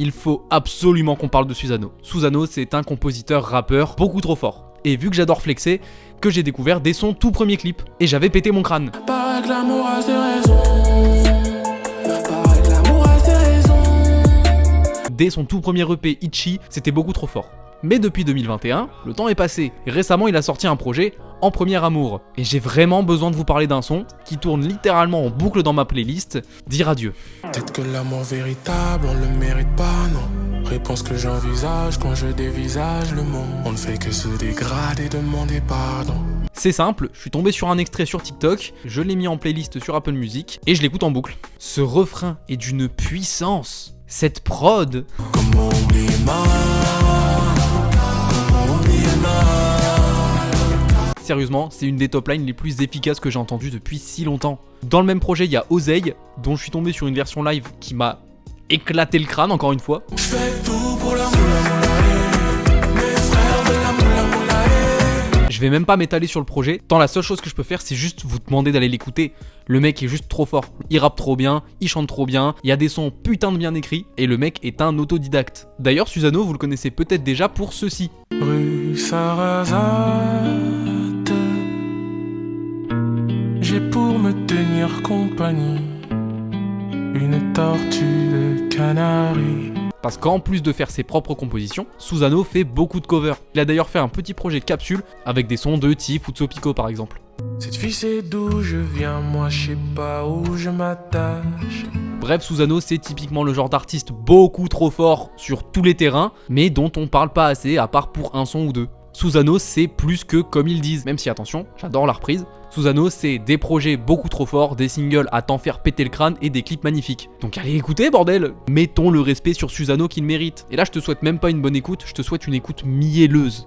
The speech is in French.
il faut absolument qu'on parle de Susano. Susano, c'est un compositeur-rappeur beaucoup trop fort. Et vu que j'adore flexer, que j'ai découvert dès son tout premier clip. Et j'avais pété mon crâne. Paraît que l'amour a ses raisons. Paraît que l'amour a ses raisons. Dès son tout premier EP Itchy, c'était beaucoup trop fort. Mais depuis 2021, le temps est passé. Et récemment, il a sorti un projet, En Premier Amour. Et j'ai vraiment besoin de vous parler d'un son qui tourne littéralement en boucle dans ma playlist, Dire adieu. Peut-être que l'amour véritable, on le mérite pas, non. Réponse que j'envisage quand je dévisage le monde. On ne fait que se dégrader, demander pardon. C'est simple, je suis tombé sur un extrait sur TikTok, je l'ai mis en playlist sur Apple Music et je l'écoute en boucle. Ce refrain est d'une puissance. Cette prod. Comment oublier Sérieusement, c'est une des top lines les plus efficaces que j'ai entendues depuis si longtemps. Dans le même projet, il y a Oseille, dont je suis tombé sur une version live qui m'a éclaté le crâne encore une fois. Je fais tout pour la moula, mes frères de la moula. Je vais même pas m'étaler sur le projet, tant la seule chose que je peux faire, c'est juste vous demander d'aller l'écouter. Le mec est juste trop fort. Il rappe trop bien, il chante trop bien, il y a des sons putain de bien écrits, et le mec est un autodidacte. D'ailleurs, Susano, vous le connaissez peut-être déjà pour ceci. Rue Sarrazate, j'ai pour me tenir compagnie une tortue de Canaries. Parce qu'en plus de faire ses propres compositions, Susano fait beaucoup de covers. Il a d'ailleurs fait un petit projet de capsule avec des sons de Tiff ou de Sopico par exemple. Cette fille c'est d'où je viens, moi je sais pas où je m'attache. Bref, Susano c'est typiquement le genre d'artiste beaucoup trop fort sur tous les terrains, mais dont on parle pas assez à part pour un son ou deux. Susano c'est plus que comme ils disent, même si attention, j'adore la reprise. Susano c'est des projets beaucoup trop forts, des singles à t'en faire péter le crâne et des clips magnifiques. Donc allez écouter bordel. Mettons le respect sur Susano qu'il mérite. Et là je te souhaite même pas une bonne écoute, je te souhaite une écoute mielleuse.